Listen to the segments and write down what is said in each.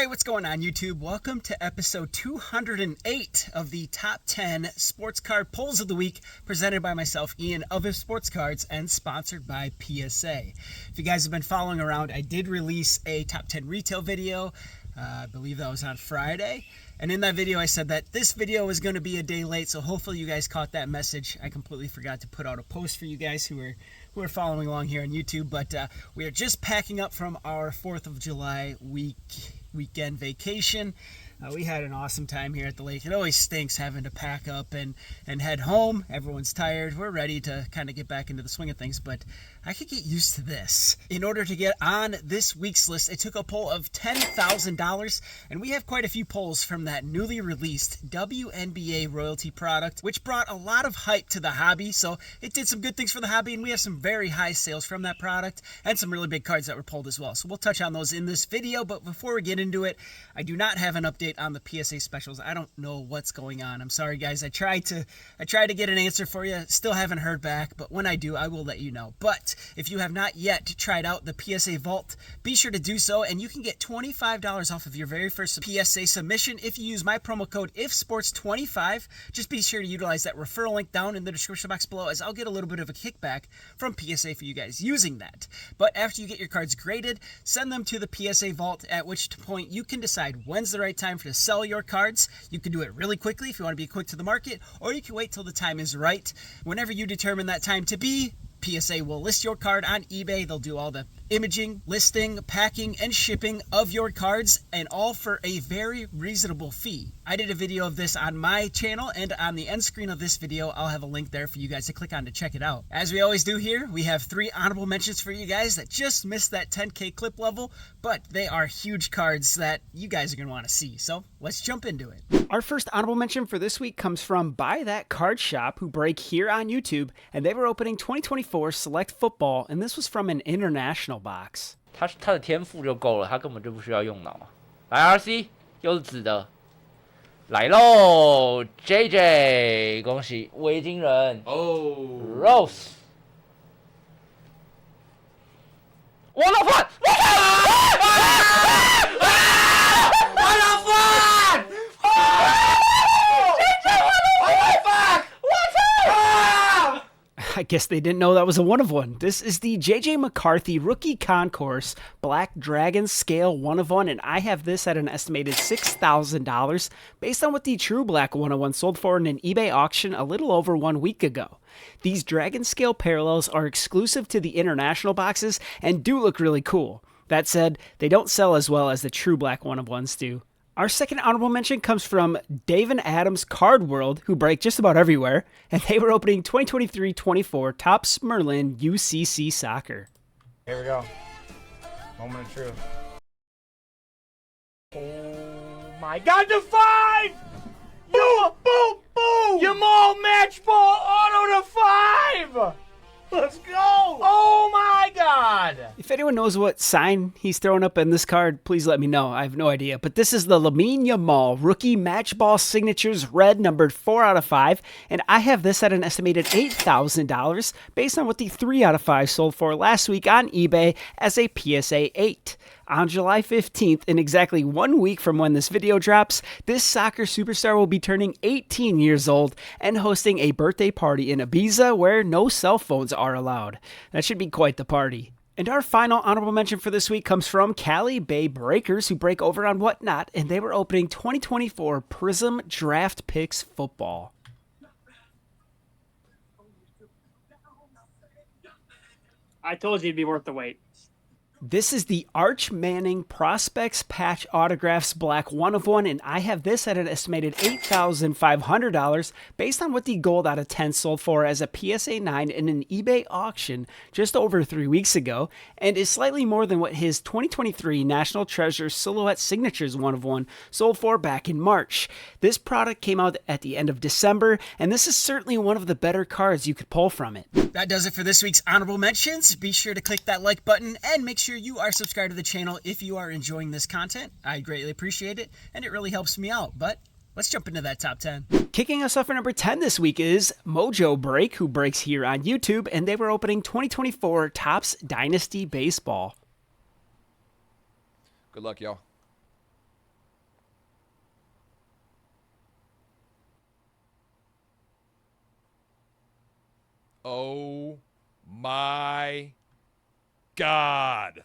Hey, what's going on YouTube? Welcome to episode 208 of the top 10 sports card polls of the week, presented by myself, Ian of If Sports Cards, and sponsored by PSA. If you guys have been following around, I did release a top 10 retail video. I believe that was on Friday. And in that video, I said that this video was going to be a day late, so hopefully you guys caught that message. I completely forgot to put out a post for you guys who are following along here on YouTube, but we are just packing up from our 4th of July weekend vacation. We had an awesome time here at the lake. It always stinks having to pack up and head home. Everyone's tired. We're ready to kind of get back into the swing of things, but I could get used to this. In order to get on this week's list, it took a poll of $10,000, and we have quite a few polls from that newly released WNBA royalty product, which brought a lot of hype to the hobby. So it did some good things for the hobby, and we have some very high sales from that product and some really big cards that were pulled as well. So we'll touch on those in this video, but before we get into it, I do not have an update on the PSA specials. I don't know what's going on. I'm sorry, guys. I tried to get an answer for you. Still haven't heard back, but when I do, I will let you know. But if you have not yet tried out the PSA Vault, be sure to do so, and you can get $25 off of your very first PSA submission if you use my promo code IFSports25. Just be sure to utilize that referral link down in the description box below, as I'll get a little bit of a kickback from PSA for you guys using that. But after you get your cards graded, send them to the PSA Vault, at which point you can decide when's the right time to sell your cards. You can do it really quickly if you want to be quick to the market, or you can wait till the time is right. Whenever you determine that time to be, PSA will list your card on eBay. They'll do all the imaging, listing, packing, and shipping of your cards, and all for a very reasonable fee. I did a video of this on my channel, and on the end screen of this video, I'll have a link there for you guys to click on to check it out. As we always do here, we have 3 honorable mentions for you guys that just missed that 10K clip level, but they are huge cards that you guys are going to want to see. So let's jump into it. Our first honorable mention for this week comes from Buy That Card Shop, who break here on YouTube, and they were opening 2024 Select Football, and this was from an international box. 他的天赋就够了，他根本就不需要用脑。来 RC 又是紫的，来喽 JJ， 恭喜维京人哦 Rose。我的饭，我I guess they didn't know that was a one of one. This is the JJ McCarthy Rookie Concourse Black Dragon Scale 1 of 1, and I have this at an estimated $6,000 based on what the True Black 101 sold for in an eBay auction a little over 1 week ago. These Dragon Scale parallels are exclusive to the international boxes and do look really cool. That said, they don't sell as well as the True Black 1 of 1s do. Our second honorable mention comes from Dave and Adams Card World, who break just about everywhere, and they were opening 2023-24 Topps Merlin UCC Soccer. Here we go. Moment of truth. Oh my God, the 5! Boom, boom, boom! Yamal match ball auto to 5! Let's go! Oh my God! If anyone knows what sign he's throwing up in this card, please let me know. I have no idea. But this is the Lamine Yamal Rookie Match Ball Signatures Red, numbered 4 out of 5. And I have this at an estimated $8,000 based on what the 3 out of 5 sold for last week on eBay as a PSA 8. On July 15th, in exactly 1 week from when this video drops, this soccer superstar will be turning 18 years old and hosting a birthday party in Ibiza where no cell phones are allowed. That should be quite the party. And our final honorable mention for this week comes from Cali Bay Breakers, who break over on Whatnot, and they were opening 2024 Prism Draft Picks Football. I told you it'd be worth the wait. This is the Arch Manning Prospects Patch Autographs Black 1 of 1, and I have this at an estimated $8,500 based on what the gold out of 10 sold for as a PSA 9 in an eBay auction just over 3 weeks ago, and is slightly more than what his 2023 National Treasure Silhouette Signatures 1 of 1 sold for back in March. This product came out at the end of December, and this is certainly one of the better cards you could pull from it. That does it for this week's honorable mentions. Be sure to click that like button and make sure you are subscribed to the channel if you are enjoying this content. I greatly appreciate it, and it really helps me out. But let's jump into that top 10. Kicking us off at number 10 this week is Mojo Break, who breaks here on YouTube, and they were opening 2024 Topps Dynasty Baseball. Good luck, y'all. Oh my God.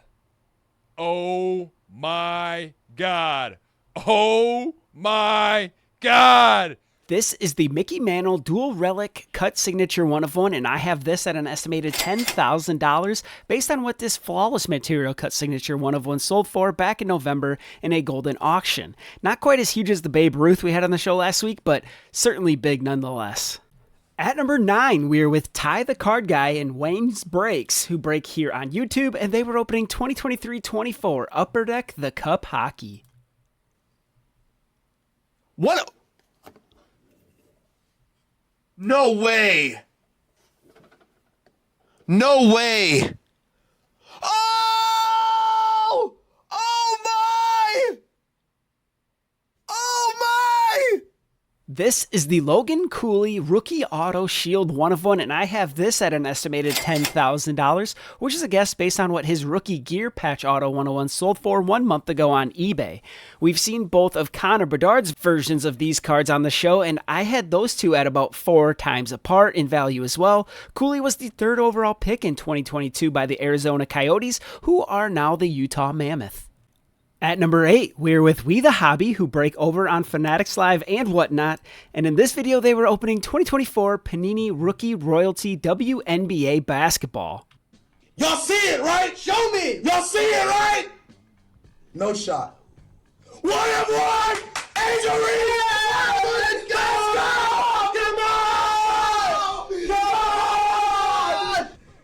Oh my God. Oh my God. This is the Mickey Mantle Dual Relic Cut Signature 1 of 1, and I have this at an estimated $10,000 based on what this flawless material Cut Signature 1 of 1 sold for back in November in a golden auction. Not quite as huge as the Babe Ruth we had on the show last week, but certainly big nonetheless. At number 9, we are with Ty the Card Guy and Wayne's Breaks, who break here on YouTube, and they were opening 2023-24 Upper Deck the Cup Hockey. What? No way! No way! Oh! Oh my! Oh my! This is the Logan Cooley Rookie Auto Shield 1 of 1, and I have this at an estimated $10,000, which is a guess based on what his Rookie Gear Patch Auto 101 sold for 1 month ago on eBay. We've seen both of Connor Bedard's versions of these cards on the show, and I had those two at about 4 times apart in value as well. Cooley was the 3rd overall pick in 2022 by the Arizona Coyotes, who are now the Utah Mammoth. At number 8, we're with We The Hobby, who break over on Fanatics Live and whatnot, and in this video they were opening 2024 Panini Rookie Royalty WNBA Basketball. Y'all see it, right? Show me! Y'all see it, right? No shot. 1 of 1! Angel Reese! Let's go! Come on!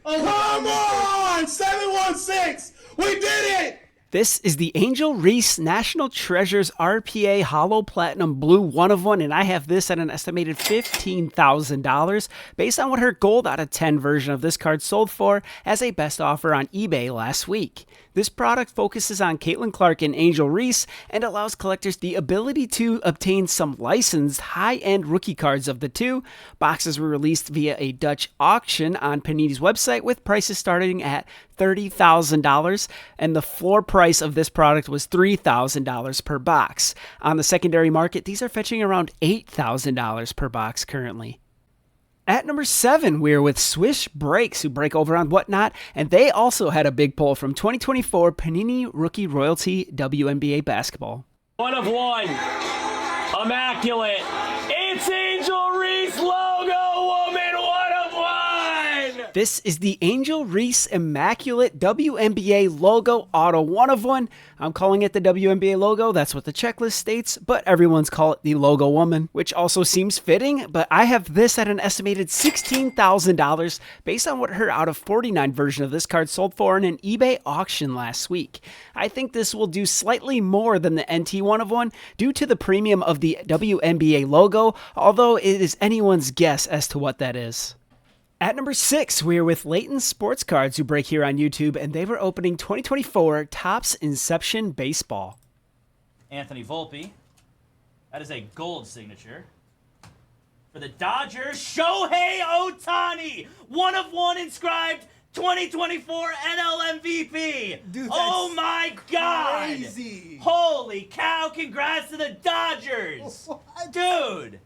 Come on! 716! We did it! This is the Angel Reese National Treasures RPA Hollow Platinum Blue 1 of 1, and I have this at an estimated $15,000 based on what her gold out of 10 version of this card sold for as a best offer on eBay last week. This product focuses on Caitlin Clark and Angel Reese and allows collectors the ability to obtain some licensed high-end rookie cards of the two. Boxes were released via a Dutch auction on Panini's website with prices starting at $30,000, and the floor price of this product was $3,000 per box. On the secondary market, these are fetching around $8,000 per box currently. At number 7, we're with Swish Breaks, who break over on Whatnot, and they also had a big pull from 2024 Panini Rookie Royalty WNBA Basketball. 1 of 1. Immaculate. It's Angel Reese Logo Woman 1 of 1. This is the Angel Reese Immaculate WNBA Logo Auto 1 of 1. I'm calling it the WNBA logo, that's what the checklist states, but everyone's call it the Logo Woman, which also seems fitting, but I have this at an estimated $16,000 based on what her out of 49 version of this card sold for in an eBay auction last week. I think this will do slightly more than the NT 1 of 1 due to the premium of the WNBA logo, although it is anyone's guess as to what that is. At number 6, we are with Leighton Sports Cards, who break here on YouTube, and they were opening 2024 Topps Inception Baseball. Anthony Volpe. That is a gold signature. For the Dodgers, Shohei Ohtani. 1 of 1 inscribed 2024 NL MVP. Dude, oh my God. crazy. Holy cow, congrats to the Dodgers. What? Dude,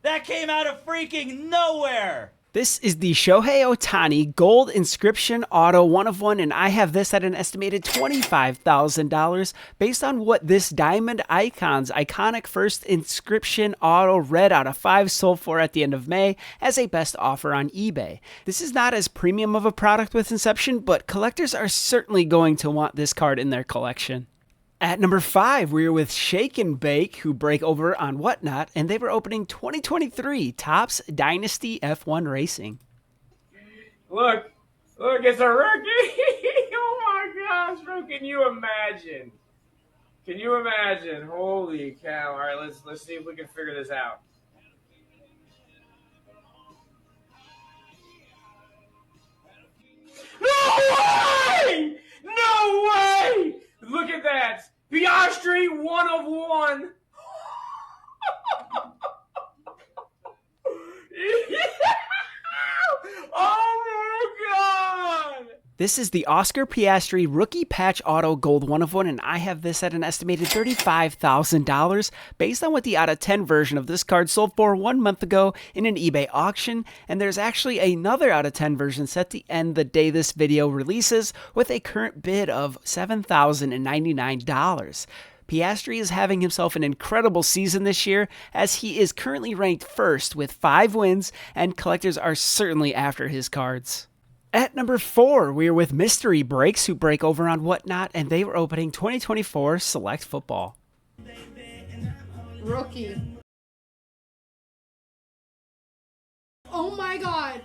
that came out of freaking nowhere. This is the Shohei Ohtani Gold Inscription Auto 1 of 1, and I have this at an estimated $25,000 based on what this Diamond Icon's iconic first inscription auto red out of 5 sold for at the end of May as a best offer on eBay. This is not as premium of a product with Inception, but collectors are certainly going to want this card in their collection. At number 5, we're with Shake and Bake, who break over on Whatnot, and they were opening 2023 Topps Dynasty F1 Racing. Look, it's a rookie. Oh my gosh, bro, can you imagine? Can you imagine? Holy cow. All right, let's see if we can figure this out. No way! No way! Look at that. Piastri 1 of 1. Oh my God! This is the Oscar Piastri Rookie Patch Auto Gold 1 of 1, and I have this at an estimated $35,000 based on what the out of 10 version of this card sold for 1 month ago in an eBay auction. And there's actually another out of 10 version set to end the day this video releases with a current bid of $7,099. Piastri is having himself an incredible season this year, as he is currently ranked first with 5 wins, and collectors are certainly after his cards. At number 4, we are with Mystery Breaks, who break over on Whatnot, and they were opening 2024 Select Football. Rookie. Oh my god.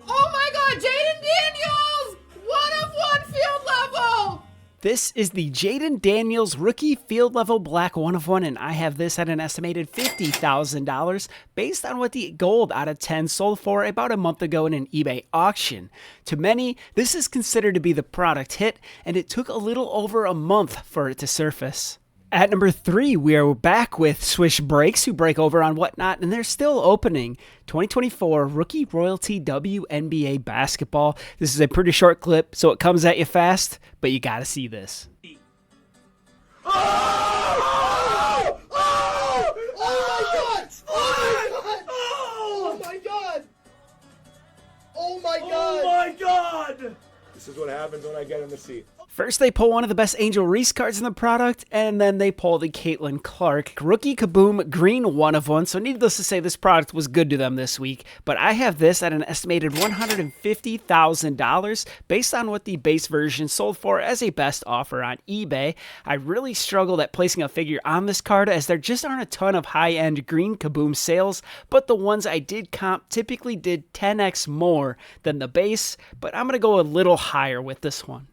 Oh my god, Jaden Daniels! 1 of 1 field level! This is the Jaden Daniels Rookie Field Level Black 1 of 1, and I have this at an estimated $50,000 based on what the gold out of 10 sold for about a month ago in an eBay auction. To many, this is considered to be the product hit, and it took a little over a month for it to surface. At number 3, we are back with Swish Breaks, who break over on Whatnot, and they're still opening 2024 Rookie Royalty WNBA Basketball. This is a pretty short clip, so it comes at you fast, but you gotta see this. Oh! Oh! Oh! Oh my god! Oh my god! Oh my god! Oh my god! This is what happens when I get in the seat. First, they pull one of the best Angel Reese cards in the product, and then they pull the Caitlin Clark Rookie Kaboom Green 1 of 1, so needless to say, this product was good to them this week, but I have this at an estimated $150,000 based on what the base version sold for as a best offer on eBay. I really struggled at placing a figure on this card, as there just aren't a ton of high-end Green Kaboom sales, but the ones I did comp typically did 10x more than the base, but I'm going to go a little higher with this one.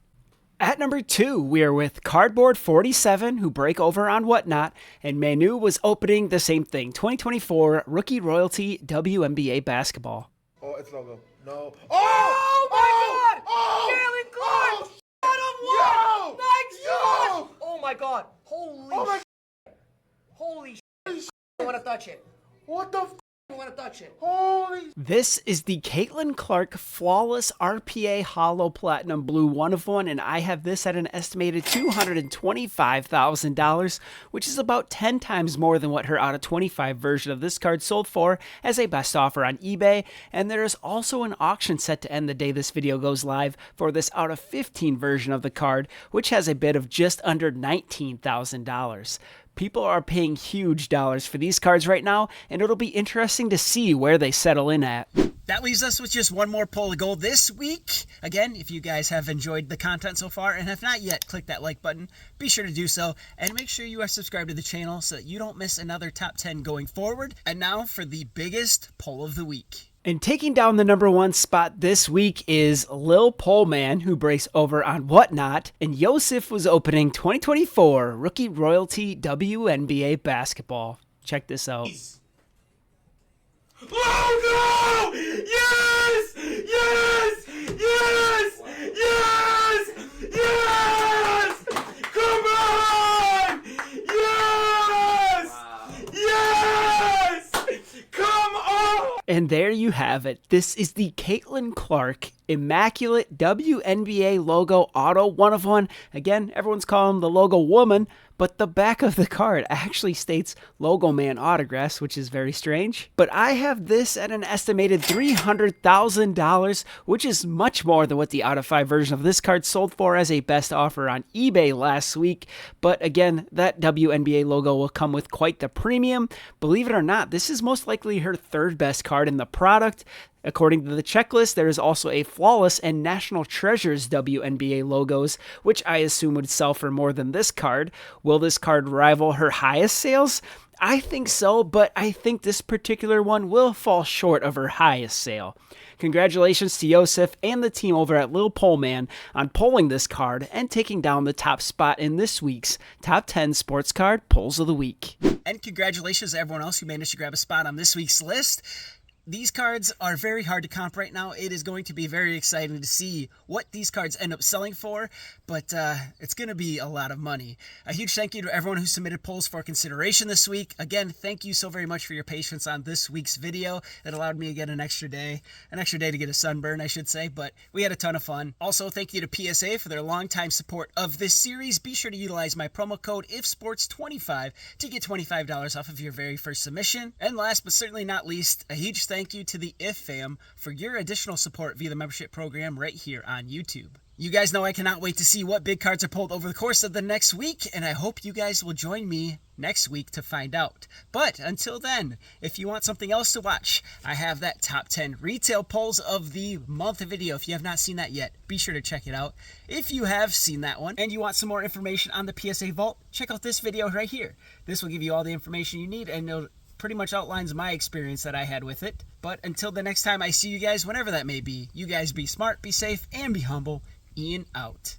At number 2, we are with Cardboard 47, who break over on Whatnot, and Manu was opening the same thing, 2024 Rookie Royalty WNBA Basketball. Oh, it's no go. No. Oh my god! Jalen Clark! Yo! My god! Oh my god. Holy Holy I want to touch it. What the f***? I want to touch it. Holy... This is the Caitlin Clark Flawless RPA Hollow Platinum Blue 1 of 1, and I have this at an estimated $225,000, which is about 10 times more than what her out of 25 version of this card sold for as a best offer on eBay. And there is also an auction set to end the day this video goes live for this out of 15 version of the card, which has a bid of just under $19,000. People are paying huge dollars for these cards right now, and it'll be interesting to see where they settle in at. That leaves us with just one more pull of gold this week. Again, if you guys have enjoyed the content so far and have not yet clicked that like button, be sure to do so, and make sure you are subscribed to the channel so that you don't miss another top 10 going forward. And now for the biggest pull of the week. And taking down the number 1 spot this week is Lil Poleman, who breaks over on Whatnot, and Yosef was opening 2024 Rookie Royalty WNBA Basketball. Check this out. Oh no! Yes! Yes! Yes! Yes! Yes! Come on! Yes! Yes! Come on! And there you have it. This is the Caitlin Clark Immaculate WNBA logo auto 1 of 1. Again, everyone's calling him the logo woman, but the back of the card actually states Logo Man autographs, which is very strange. But I have this at an estimated $300,000, which is much more than what the out of 5 version of this card sold for as a best offer on eBay last week. But again, that WNBA logo will come with quite the premium. Believe it or not, this is most likely her 3rd best card in the product. According to the checklist, there is also a Flawless and National Treasures WNBA logos, which I assume would sell for more than this card. Will this card rival her highest sales? I think so, but I think this particular one will fall short of her highest sale. Congratulations to Yosef and the team over at Lil Poleman on pulling this card and taking down the top spot in this week's Top 10 Sports Card Pulls of the Week. And congratulations to everyone else who managed to grab a spot on this week's list. These cards are very hard to comp right now. It is going to be very exciting to see what these cards end up selling for, but it's going to be a lot of money. A huge thank you to everyone who submitted polls for consideration this week. Again, thank you so very much for your patience on this week's video. It allowed me to get an extra day to get a sunburn, I should say, but we had a ton of fun. Also, thank you to PSA for their longtime support of this series. Be sure to utilize my promo code IFSPORTS25 to get $25 off of your very first submission. And last but certainly not least, a huge thank you to the IF fam for your additional support via the membership program right here on YouTube. You guys know I cannot wait to see what big cards are pulled over the course of the next week, and I hope you guys will join me next week to find out. But until then, if you want something else to watch, I have that top 10 retail polls of the month video. If you have not seen that yet, be sure to check it out. If you have seen that one and you want some more information on the PSA Vault, check out this video right here. This will give you all the information you need, and it'll pretty much outlines my experience that I had with it. But until the next time I see you guys, whenever that may be, you guys be smart, be safe, and be humble. Ian out.